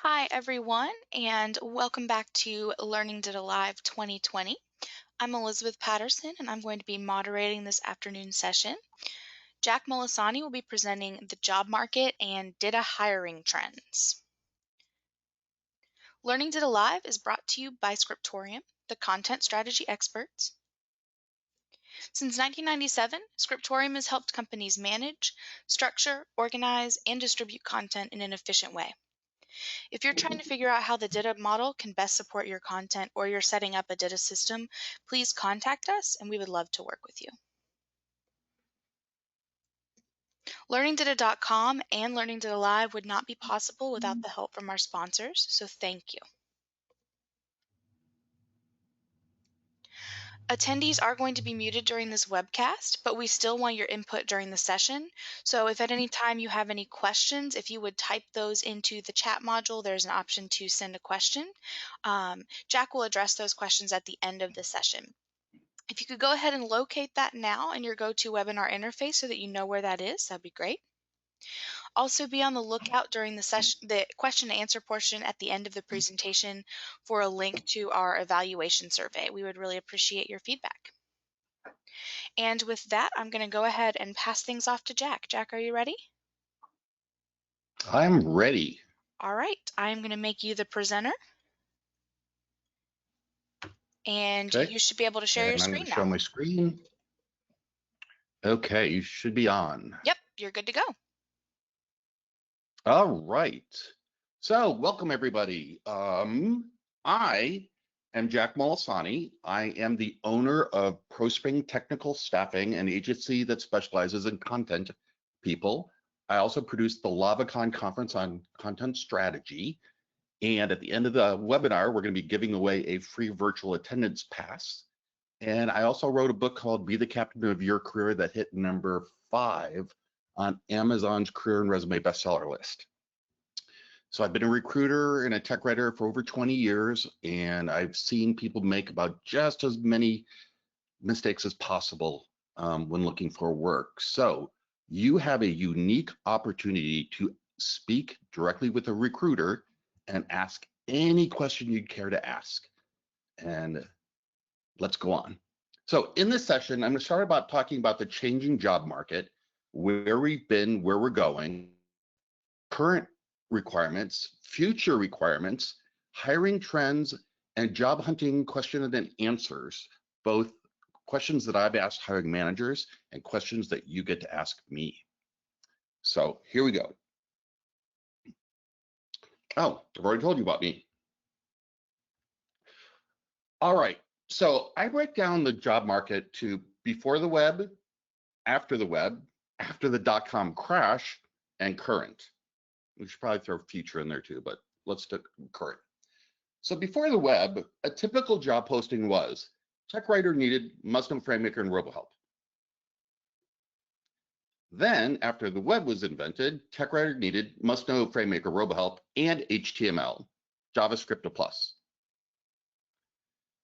Hi, everyone, and welcome back to Learning Data Live 2020. I'm Elizabeth Patterson, and I'm going to be moderating this afternoon session. Jack Molisani will be presenting the job market and data hiring trends. Learning Data Live is brought to you by Scriptorium, the content strategy experts. Since 1997, Scriptorium has helped companies manage, structure, organize, and distribute content in an efficient way. If you're trying to figure out how the DITA model can best support your content or you're setting up a DITA system, please contact us and we would love to work with you. LearningData.com and Learning Data Live would not be possible without the help from our sponsors, so thank you. Attendees are going to be muted during this webcast, but we still want your input during the session. So if at any time you have any questions, if you would type those into the chat module, there's an option to send a question. Jack will address those questions at the end of the session. If you could go ahead and locate that now in your GoToWebinar interface so that you know where that is, that'd be great. Also be on the lookout during the question and answer portion at the end of the presentation for a link to our evaluation survey. We would really appreciate your feedback. And with that, I'm going to go ahead and pass things off to Jack. Jack, are you ready? I'm ready. All right, I'm going to make you the presenter. And Okay. you should be able to share your And I'm screen going to show now. my screen. Okay, you should be on. Yep, you're good to go. All right. So welcome everybody. I am Jack Molisani. I am the owner of ProSpring Technical Staffing, an agency that specializes in content people. I also produce the LavaCon conference on content strategy. And at the end of the webinar, we're going to be giving away a free virtual attendance pass. And I also wrote a book called Be the Captain of Your Career that hit number 5 on Amazon's career and resume bestseller list. So I've been a recruiter and a tech writer for over 20 years, and I've seen people make about just as many mistakes as possible when looking for work. So you have a unique opportunity to speak directly with a recruiter and ask any question you'd care to ask. And let's go on. So in this session, I'm going to start about talking about the changing job market, where we've been, where we're going, current requirements, future requirements, hiring trends, and job hunting questions and answers, both questions that I've asked hiring managers and questions that you get to ask me. So here we go. Oh, I've already told you about me. All right, so I break down the job market to before the web, after the .com crash, and current. We should probably throw future in there too, but let's do current. So before the web, a typical job posting was tech writer needed, must know FrameMaker and Robohelp. Then after the web was invented, tech writer needed, must know FrameMaker, Robohelp, and HTML, JavaScript a plus.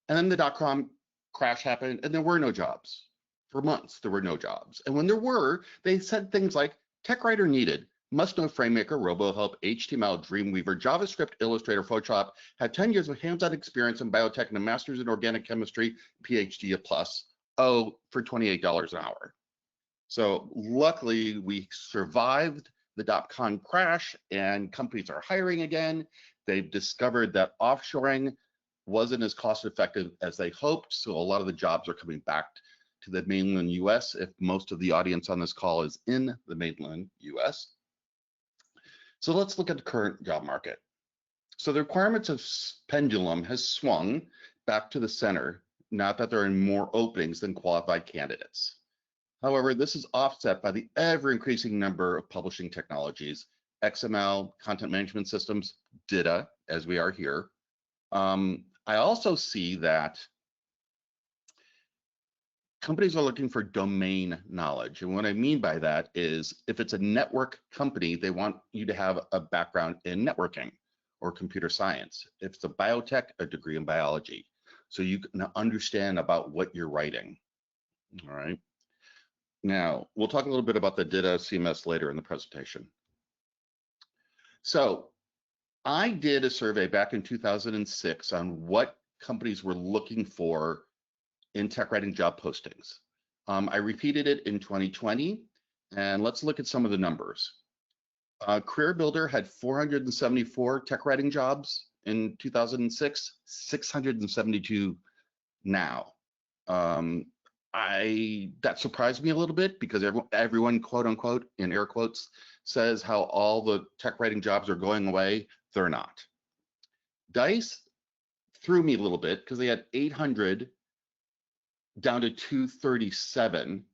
And then the .com crash happened and there were no jobs. For months, there were no jobs. And when there were, they said things like tech writer needed, must know FrameMaker, Robohelp, HTML, Dreamweaver, JavaScript, Illustrator, Photoshop, had 10 years of hands-on experience in biotech and a master's in organic chemistry, PhD a plus, for $28 an hour. So luckily we survived the .com crash and companies are hiring again. They've discovered that offshoring wasn't as cost effective as they hoped. So a lot of the jobs are coming back to the mainland US, if most of the audience on this call is in the mainland US. So let's look at the current job market. So the requirements of pendulum has swung back to the center, not that there are more openings than qualified candidates. However, this is offset by the ever-increasing number of publishing technologies, XML, content management systems, DITA, as we are here. I also see that companies are looking for domain knowledge. And what I mean by that is if it's a network company, they want you to have a background in networking or computer science. If it's a biotech, a degree in biology. So you can understand about what you're writing, all right? Now, we'll talk a little bit about the DITA CMS later in the presentation. So I did a survey back in 2006 on what companies were looking for in tech writing job postings. I repeated it in 2020, and let's look at some of the numbers. Career Builder had 474 tech writing jobs in 2006, 672 now. That surprised me a little bit because everyone, quote unquote, in air quotes, says how all the tech writing jobs are going away. They're not. DICE threw me a little bit because they had 800 down to 237,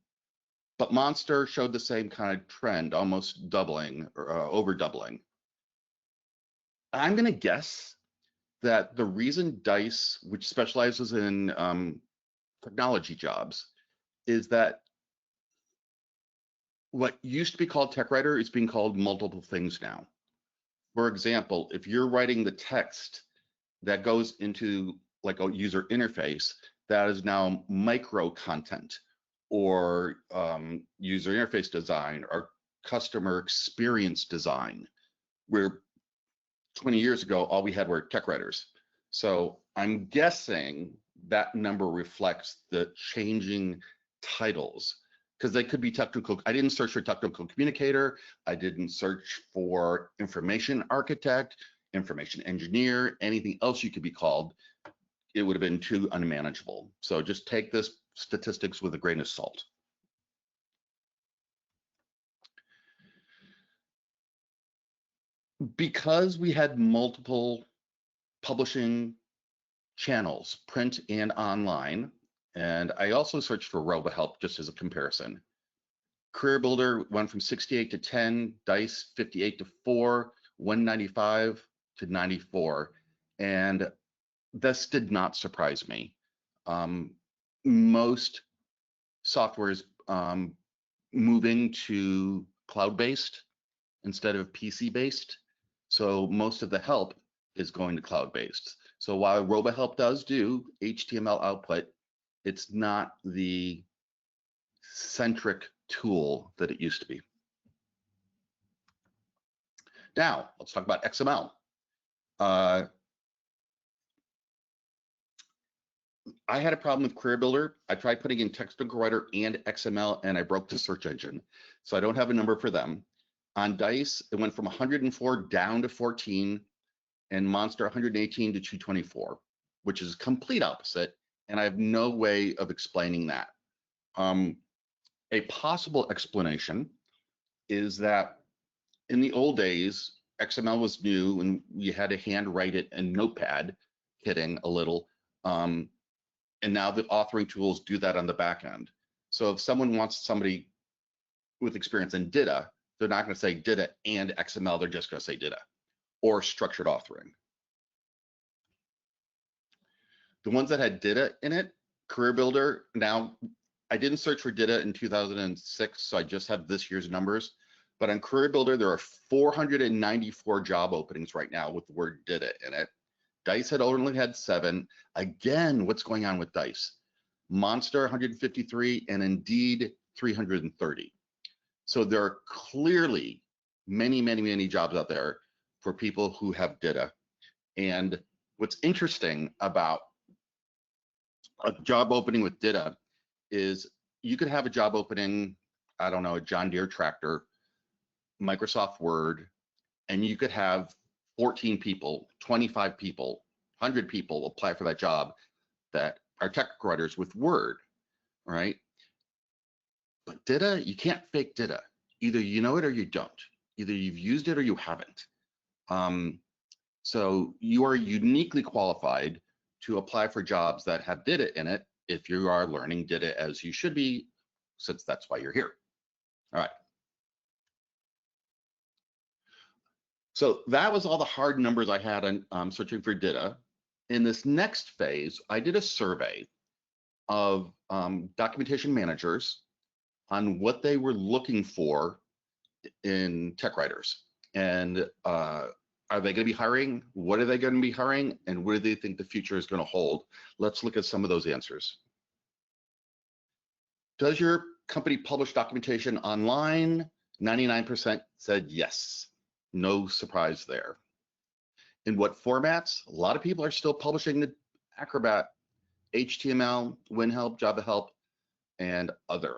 but Monster showed the same kind of trend, almost doubling or over doubling. I'm going to guess that the reason DICE, which specializes in technology jobs, is that what used to be called tech writer is being called multiple things now. For example, if you're writing the text that goes into like a user interface, that is now micro content or user interface design or customer experience design, where 20 years ago, all we had were tech writers. So I'm guessing that number reflects the changing titles because they could be technical. I didn't search for technical communicator. I didn't search for information architect, information engineer, anything else you could be called. It would have been too unmanageable. So just take this statistics with a grain of salt. Because we had multiple publishing channels, print and online, and I also searched for Robohelp just as a comparison. Career Builder went from 68 to 10, DICE 58 to 4, 195 to 94, and this did not surprise me. Most softwares moving to cloud-based instead of PC-based, so most of the help is going to cloud-based. So while Robohelp does do HTML output, it's not the centric tool that it used to be. Now, let's talk about XML. I had a problem with Career Builder. I tried putting in Technical Writer and XML, and I broke the search engine. So I don't have a number for them. On DICE, it went from 104 down to 14, and Monster 118 to 224, which is complete opposite, and I have no way of explaining that. A possible explanation is that in the old days, XML was new and you had to hand write it in Notepad, kidding a little. And now the authoring tools do that on the back end. So if someone wants somebody with experience in DITA, they're not going to say DITA and XML, they're just going to say DITA or structured authoring. The ones that had DITA in it, Career Builder, now I didn't search for DITA in 2006, so I just have this year's numbers. But on Career Builder, there are 494 job openings right now with the word DITA in it. DICE had only had 7. Again, what's going on with DICE? Monster 153 and Indeed 330. So there are clearly many, many, many jobs out there for people who have DITA. And what's interesting about a job opening with DITA is you could have a job opening, I don't know, a John Deere tractor, Microsoft Word, and you could have 14 people, 25 people, 100 people apply for that job that are technical writers with Word, right? But DITA, you can't fake DITA. Either you know it or you don't. Either you've used it or you haven't. So you are uniquely qualified to apply for jobs that have DITA in it if you are learning DITA as you should be, since that's why you're here. All right. So that was all the hard numbers I had on searching for DITA. In this next phase, I did a survey of documentation managers on what they were looking for in tech writers. And are they going to be hiring? What are they going to be hiring? And what do they think the future is going to hold? Let's look at some of those answers. Does your company publish documentation online? 99% said yes. No surprise there. In what formats? A lot of people are still publishing the Acrobat, HTML, WinHelp, JavaHelp, and other.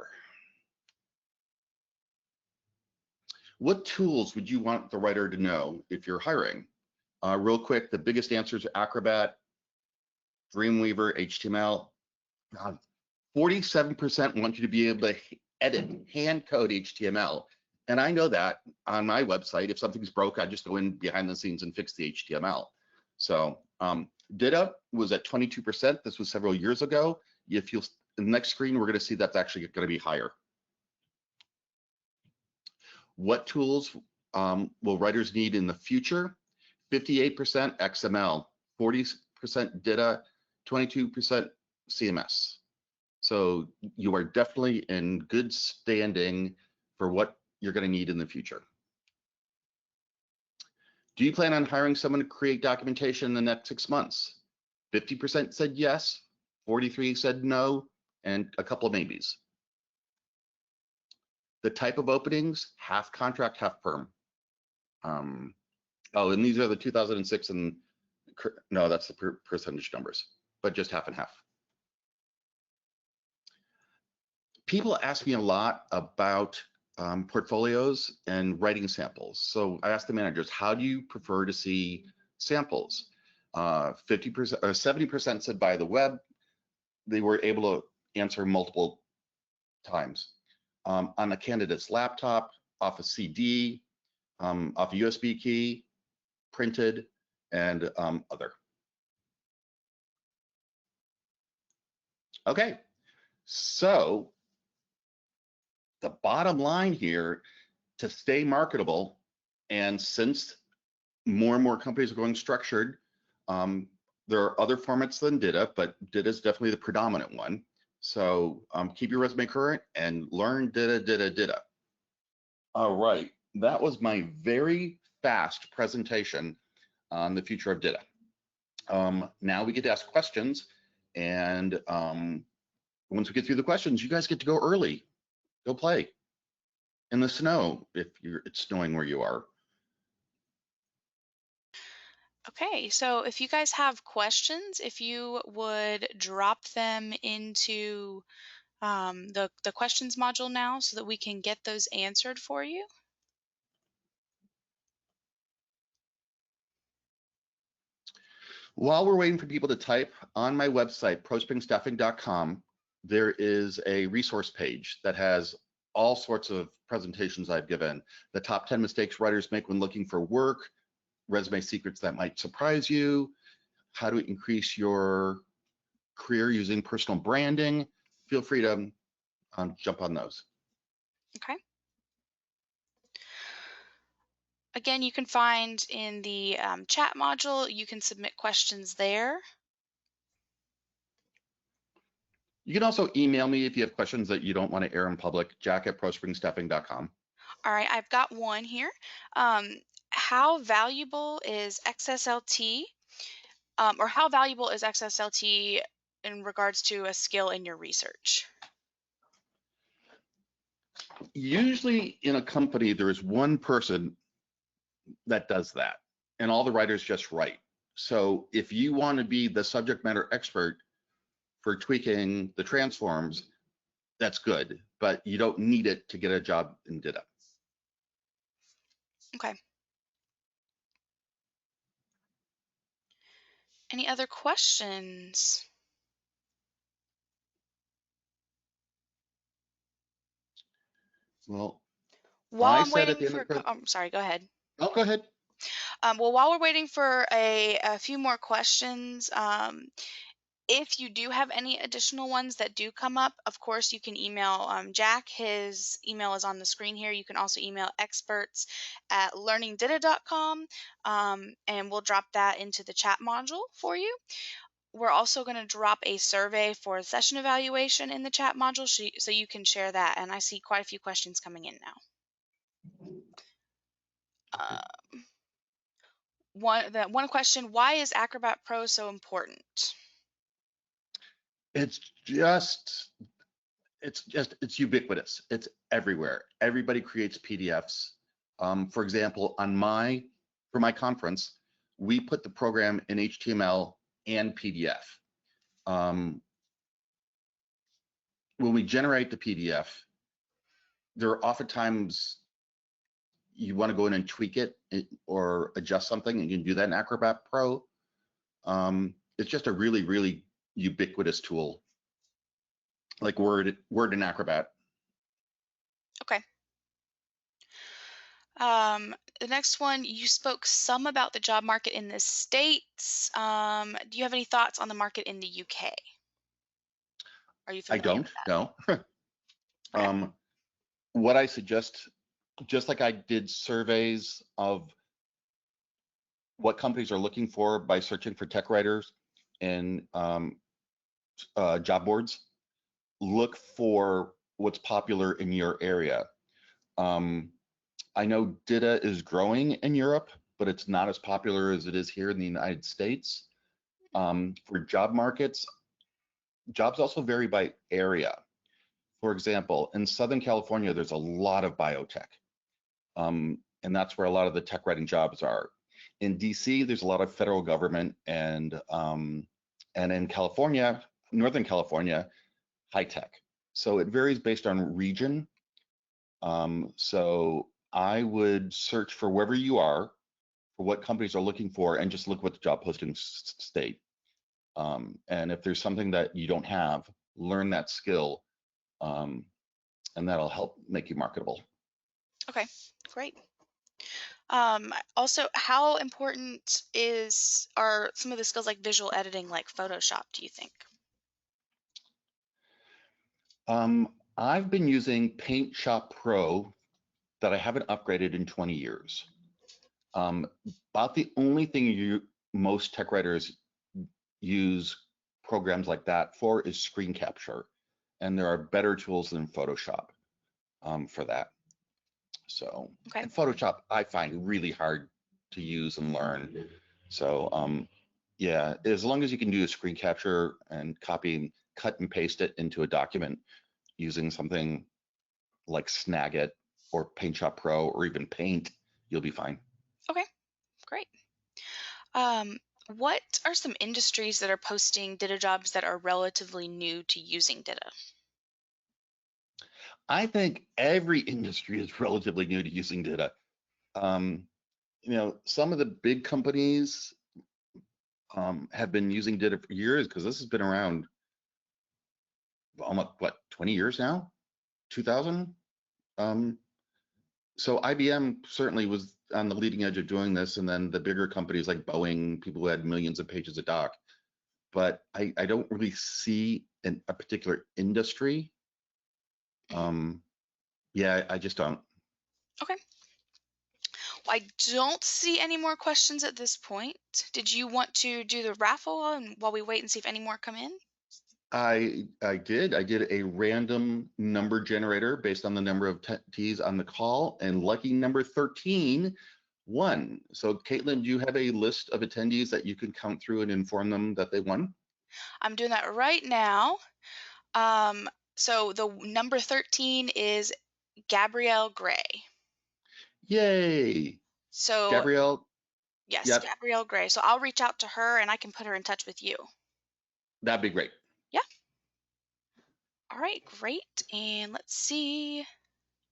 What tools would you want the writer to know if you're hiring? Real quick, the biggest answers are Acrobat, Dreamweaver, HTML. 47% want you to be able to edit, hand code HTML. And I know that on my website, if something's broke, I just go in behind the scenes and fix the HTML. So DITA was at 22%. This was several years ago. If you'll, in the next screen, we're going to see that's actually going to be higher. What tools will writers need in the future? 58% XML, 40% DITA, 22% CMS. So you are definitely in good standing for what you're going to need in the future. Do you plan on hiring someone to create documentation in the next 6 months? 50% said yes, 43 said no, and a couple of maybes. The type of openings, half contract, half perm. Oh, and these are the 2006 and no, that's the percentage numbers, but just half and half. People ask me a lot about portfolios and writing samples. So I asked the managers, how do you prefer to see samples? 50% or 70% said by the web. They were able to answer multiple times. On a candidate's laptop, off a CD, off a USB key, printed, and other. Okay, so the bottom line here, to stay marketable, and since more and more companies are going structured, there are other formats than DITA, but DITA is definitely the predominant one. So keep your resume current and learn DITA. All right, that was my very fast presentation on the future of DITA. Now we get to ask questions, and once we get through the questions, you guys get to go early. Go play in the snow if it's snowing where you are. Okay, so if you guys have questions, if you would drop them into the questions module now so that we can get those answered for you. While we're waiting for people to type, on my website, prospringstaffing.com, there is a resource page that has all sorts of presentations I've given. The top 10 mistakes writers make when looking for work, resume secrets that might surprise you, how to increase your career using personal branding. Feel free to jump on those. Okay. Again, you can find in the chat module, you can submit questions there. You can also email me if you have questions that you don't want to air in public, jack@prospringstaffing.com. All right, I've got one here. How valuable is XSLT, or how valuable is XSLT in regards to a skill in your research? Usually in a company, there is one person that does that, and all the writers just write. So if you want to be the subject matter expert for tweaking the transforms, that's good, but you don't need it to get a job in DITA. Okay. Any other questions? Well, While I I'm said at waiting the end for, of the sorry, go ahead. oh, go ahead. Well, while we're waiting for a few more questions, if you do have any additional ones that do come up, of course, you can email Jack. His email is on the screen here. You can also email experts@learningdita.com, and we'll drop that into the chat module for you. We're also going to drop a survey for session evaluation in the chat module, so you can share that. And I see quite a few questions coming in now. One question: why is Acrobat Pro so important? It's ubiquitous. It's everywhere. Everybody creates PDFs. For example, for my conference, we put the program in HTML and PDF. When we generate the PDF, there are oftentimes you want to go in and tweak it or adjust something, and you can do that in Acrobat Pro. It's just a really, really ubiquitous tool, like Word and Acrobat. Okay. The next one, you spoke some about the job market in the States. Do you have any thoughts on the market in the UK? Are you I familiar with don't know. that? Okay. What I suggest, just like I did surveys of what companies are looking for by searching for tech writers and job boards, look for what's popular in your area. I know DITA is growing in Europe, but it's not as popular as it is here in the United States. For job markets, jobs also vary by area. For example, in Southern California, there's a lot of biotech, and that's where a lot of the tech writing jobs are. In DC, there's a lot of federal government, and in California, Northern California, high tech. So it varies based on region. So I would search for wherever you are, for what companies are looking for, and just look what the job postings state. And if there's something that you don't have, learn that skill, and that'll help make you marketable. Okay, great. Also, how important are some of the skills like visual editing, like Photoshop, do you think? I've been using Paint Shop Pro that I haven't upgraded in 20 years. About the only thing most tech writers use programs like that for is screen capture, and there are better tools than Photoshop for that. So, Okay. and Photoshop I find really hard to use and learn. So, yeah, as long as you can do a screen capture and copy, cut and paste it into a document using something like Snagit or Paint Shop Pro or even Paint, you'll be fine. Okay, great. What are some industries that are posting DITA jobs that are relatively new to using DITA? I think every industry is relatively new to using DITA. Some of the big companies have been using DITA for years because this has been around almost 20 years now, 2000. So IBM certainly was on the leading edge of doing this, and then the bigger companies like Boeing, people who had millions of pages of doc. But I don't really see a particular industry. Yeah, I just don't. Okay. Well, I don't see any more questions at this point. Did you want to do the raffle while we wait and see if any more come in? I did a random number generator based on the number of attendees on the call, and lucky number 13 won. So Caitlin, do you have a list of attendees that you can count through and inform them that they won? I'm doing that right now. So the number 13 is Gabrielle Gray. Yay, So Gabrielle. yes, Yep, Gabrielle Gray. So I'll reach out to her and I can put her in touch with you. that'd be great. Yeah. All right, great. And let's see.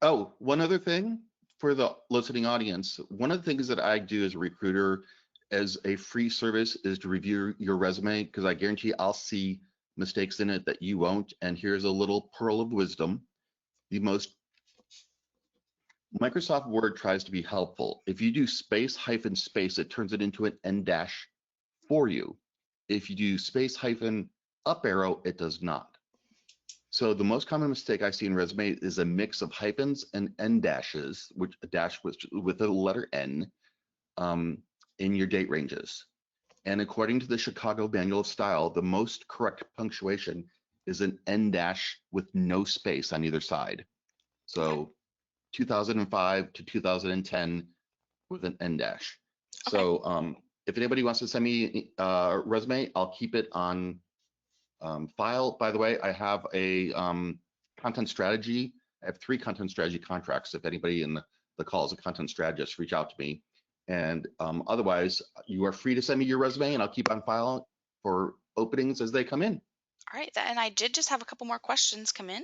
Oh, one other thing for the listening audience. One of the things that I do as a recruiter as a free service is to review your resume, because I guarantee I'll see mistakes in it that you won't. And here's a little pearl of wisdom. Microsoft Word tries to be helpful. If you do space hyphen space, it turns it into an en dash for you. If you do space hyphen up arrow, it does not. So the most common mistake I see in resume is a mix of hyphens and en dashes, which a dash with the letter N in your date ranges. And according to the Chicago Manual of Style, the most correct punctuation is an en dash with no space on either side. So 2005 to 2010 with an en dash. Okay. So if anybody wants to send me a resume, I'll keep it on file. By the way, I have a content strategy. I have 3 content strategy contracts. If anybody in the call is a content strategist, reach out to me. And otherwise, you are free to send me your resume and I'll keep on file for openings as they come in. All right, and I did just have a couple more questions come in.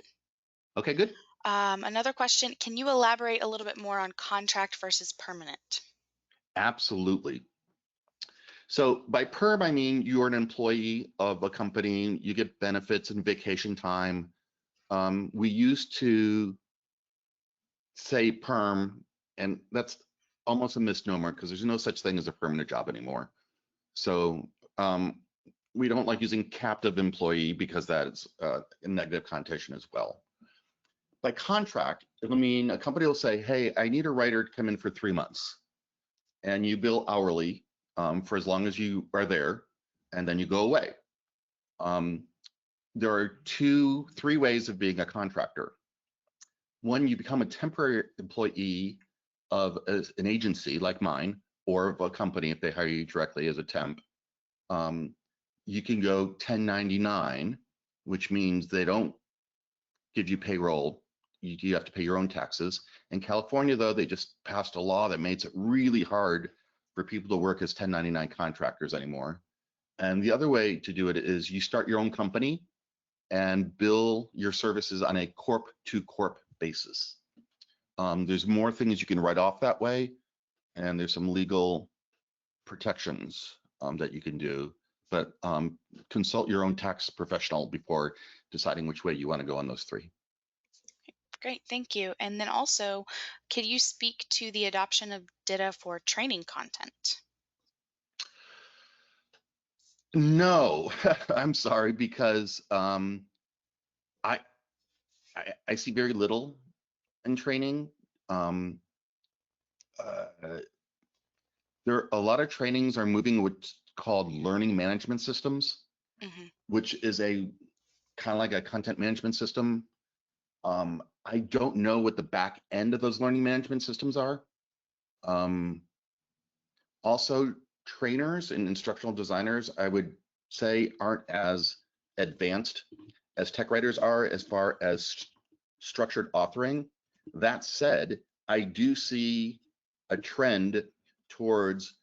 Okay, good. Another question, can you elaborate a little bit more on contract versus permanent? Absolutely. So by perm, I mean you're an employee of a company, you get benefits and vacation time. We used to say perm, and that's almost a misnomer because there's no such thing as a permanent job anymore. So we don't like using captive employee because that is a negative connotation as well. By contract, it'll mean a company will say, hey, I need a writer to come in for 3 months. And you bill hourly for as long as you are there, and then you go away. There are three ways of being a contractor. One, you become a temporary employee of an agency like mine, or of a company if they hire you directly as a temp. You can go 1099, which means they don't give you payroll. You have to pay your own taxes. In California, though, they just passed a law that makes it really hard for people to work as 1099 contractors anymore. And the other way to do it is you start your own company and bill your services on a corp to corp basis. There's more things you can write off that way, and there's some legal protections that you can do, but consult your own tax professional before deciding which way you want to go on those three. Great, thank you. And then also, could you speak to the adoption of DITA for training content? No, I'm sorry, because I, I see very little in training. Um, uh, there a lot of trainings are moving what's called learning management systems, Hmm. which is a kind of like a content management system. I don't know what the back end of those learning management systems are. Um, Also, trainers and instructional designers, I would say, aren't as advanced as tech writers are as far as structured authoring. That said, I do see a trend towards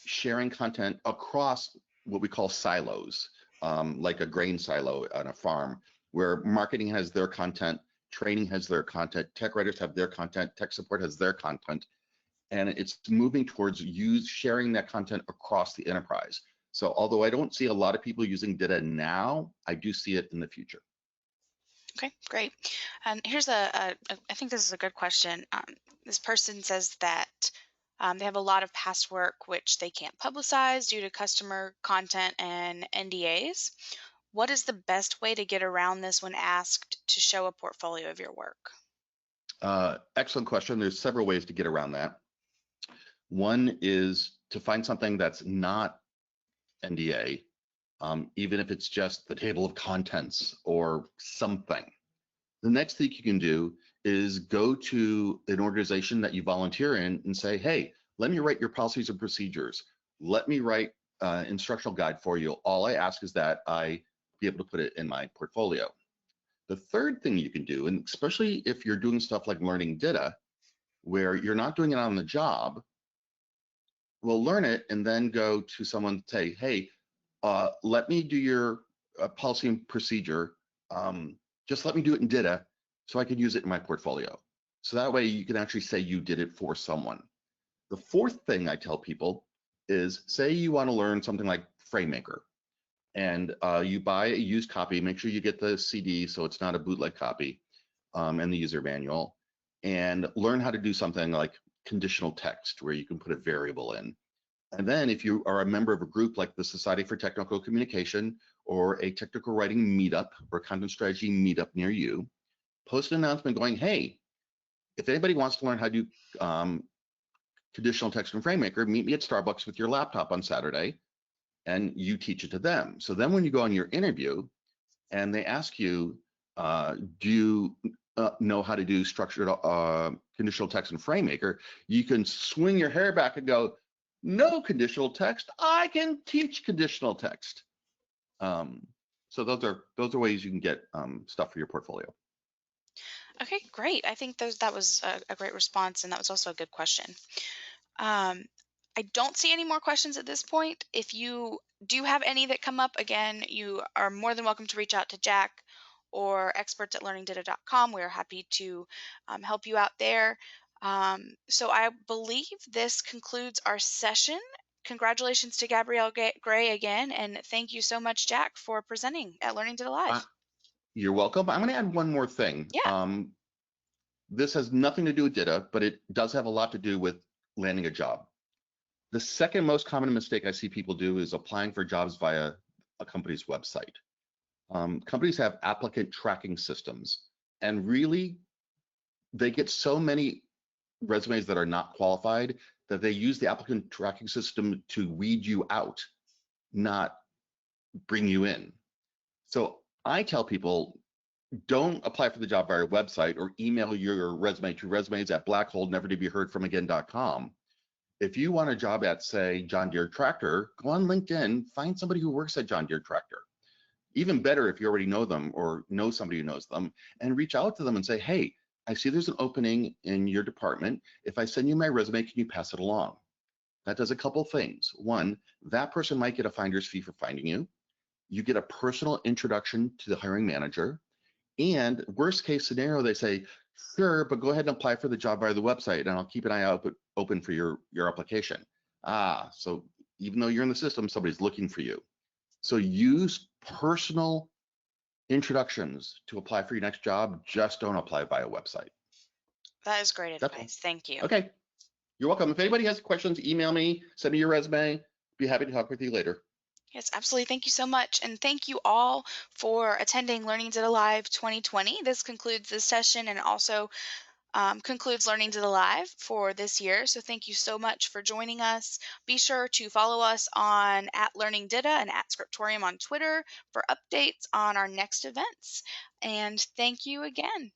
sharing content across what we call silos, like a grain silo on a farm, where marketing has their content, training has their content, tech writers have their content, tech support has their content, and it's moving towards sharing that content across the enterprise. So although I don't see a lot of people using DITA now, I do see it in the future. Okay, great. Here's I think this is a good question. This person says that they have a lot of past work which they can't publicize due to customer content and NDAs. What is the best way to get around this when asked to show a portfolio of your work? Excellent question. There's several ways to get around that. One is to find something that's not NDA, even if it's just the table of contents or something. The next thing you can do is go to an organization that you volunteer in and say, hey, let me write your policies and procedures. Let me write an instructional guide for you. All I ask is that I be able to put it in my portfolio. The third thing you can do, and especially if you're doing stuff like learning DITA, where you're not doing it on the job, well, learn it and then go to someone and say, hey, let me do your policy and procedure. Just let me do it in DITA so I can use it in my portfolio. So that way you can actually say you did it for someone. The fourth thing I tell people is, say you want to learn something like FrameMaker, and you buy a used copy, make sure you get the CD so it's not a bootleg copy, and the user manual, and learn how to do something like conditional text where you can put a variable in. And then if you are a member of a group like the Society for Technical Communication or a technical writing meetup or content strategy meetup near you, post an announcement going, hey, if anybody wants to learn how to do conditional text and FrameMaker, meet me at Starbucks with your laptop on Saturday, and you teach it to them. So then when you go on your interview and they ask you, do you know how to do structured conditional text and FrameMaker, you can swing your hair back and go, no conditional text, I can teach conditional text. So those are ways you can get stuff for your portfolio. Okay, great. I think that was a great response, and that was also a good question. I don't see any more questions at this point. If you do have any that come up, again, you are more than welcome to reach out to Jack or experts at learningdata.com. We are happy to help you out there. So I believe this concludes our session. Congratulations to Gabrielle Gray again, and thank you so much, Jack, for presenting at Learning Data Uh, Live. you're welcome. I'm going to add one more thing. Yeah. This has nothing to do with DITA, but it does have a lot to do with landing a job. The second most common mistake I see people do is applying for jobs via a company's website. Companies have applicant tracking systems, and really, they get so many resumes that are not qualified that they use the applicant tracking system to weed you out, not bring you in. So I tell people, don't apply for the job via our website or email your resume to resumes@blackholenevertobeheardfromagain.com. If you want a job at, say, John Deere Tractor, go on LinkedIn, find somebody who works at John Deere Tractor. Even better if you already know them or know somebody who knows them, and reach out to them and say, hey, I see there's an opening in your department. If I send you my resume, can you pass it along? That does a couple things. One, that person might get a finder's fee for finding you. You get a personal introduction to the hiring manager. And worst case scenario, they say, sure, but go ahead and apply for the job via the website and I'll keep an eye out open for your application. So even though you're in the system, somebody's looking for you. So use personal introductions to apply for your next job. Just don't apply via website. That is great That's all. advice. Thank you. Okay, you're welcome. If anybody has questions, email me, send me your resume. Be happy to talk with you later. Yes, absolutely. Thank you so much. And thank you all for attending Learning Data Live 2020. This concludes this session and also concludes Learning Data Live for this year. So thank you so much for joining us. Be sure to follow us on at Learning Data and at Scriptorium on Twitter for updates on our next events. And thank you again.